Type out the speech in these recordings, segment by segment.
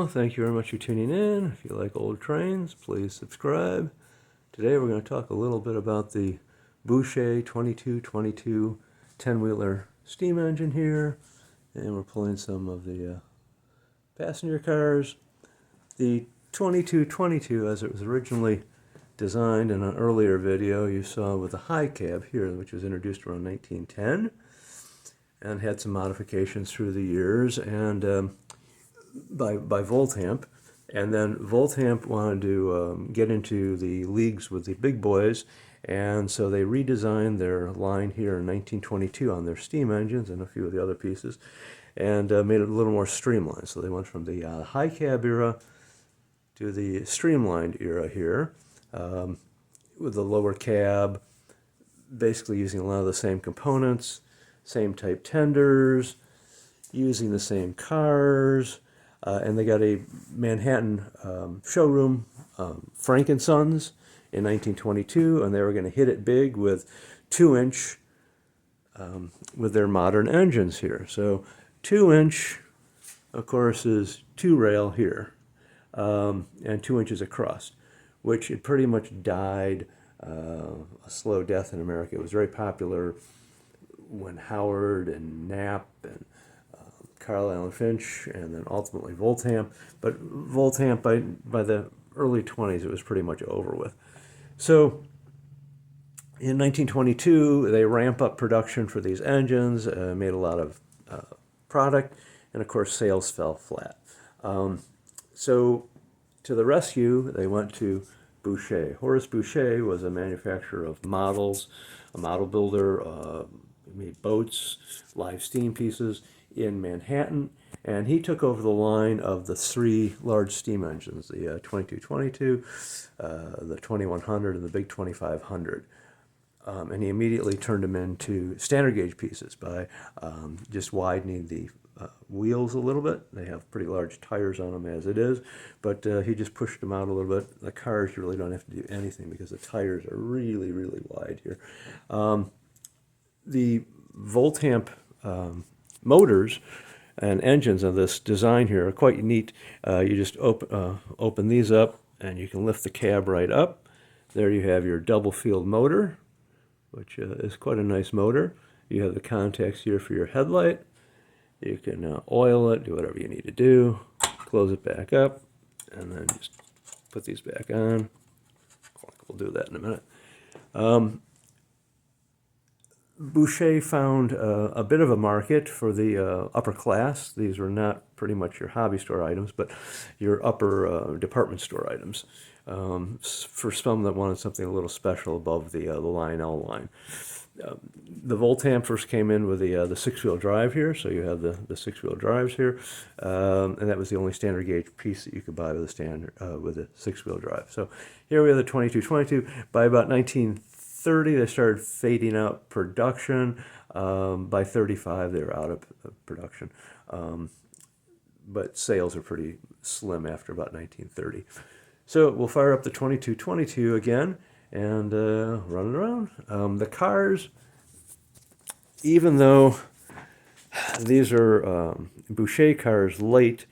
Thank you very much for tuning in. If you like old trains, please subscribe. Today we're going to talk a little bit about the Boucher 2222 10-wheeler steam engine here. And we're pulling some of the passenger cars. The 2222, as it was originally designed in an earlier video you saw with the high cab here, which was introduced around 1910 and had some modifications through the years and by Voltamp. And then Voltamp wanted to get into the leagues with the big boys, and so they redesigned their line here in 1922 on their steam engines and a few of the other pieces, and made it a little more streamlined. So they went from the high cab era to the streamlined era here, with the lower cab, basically using a lot of the same components, same type tenders, using the same cars, and they got a Manhattan showroom, Frank & Sons, in 1922, and they were going to hit it big with 2-inch with their modern engines here. So 2-inch, of course, is 2-rail here, and 2 inches across, which it pretty much died a slow death in America. It was very popular when Howard and Knapp and Carl Allen Finch and then ultimately Voltamp. But Voltamp, by the early 20s, it was pretty much over with. So in 1922, they ramp up production for these engines, made a lot of product, and of course sales fell flat. So to the rescue, they went to Boucher. Horace Boucher was a manufacturer of models, a model builder, made boats, live steam pieces in Manhattan, and he took over the line of the 3 large steam engines, the 2222, the 2100, and the big 2500. And he immediately turned them into standard gauge pieces by just widening the wheels a little bit. They have pretty large tires on them as it is, but he just pushed them out a little bit. The cars, you really don't have to do anything because the tires are really, really wide here. The Voltamp motors and engines of this design here are quite neat. You just open these up and you can lift the cab right up. There you have your double field motor, which is quite a nice motor. You have the contacts here for your headlight. You can oil it, do whatever you need to do, close it back up, and then just put these back on. We'll do that in a minute. Boucher found a bit of a market for the upper class. These were not pretty much your hobby store items, but your upper department store items, for some that wanted something a little special above the Lionel line. The Voltamp first came in with the 6-wheel drive here, so you have the 6-wheel drives here, and that was the only standard gauge piece that you could buy with a 6-wheel drive. So here we have the 2222. By about 1930, they started fading out production. By 35, they were out of production, but sales are pretty slim after about 1930. So we'll fire up the 2222 again and run it around. The cars, even though these are Boucher cars late,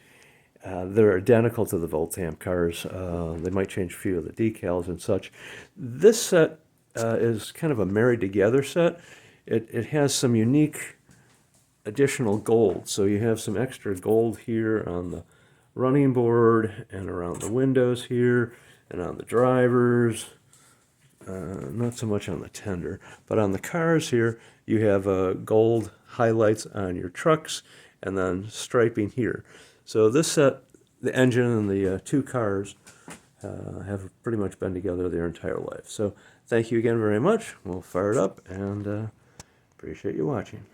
they're identical to the Voltamp cars. They might change a few of the decals and such. This set is kind of a married together set. It has some unique additional gold. So you have some extra gold here on the running board and around the windows here and on the drivers. Not so much on the tender, but on the cars here, you have gold highlights on your trucks and then striping here. So this set, the engine and the 2 cars have pretty much been together their entire life. So thank you again very much. We'll fire it up and appreciate you watching.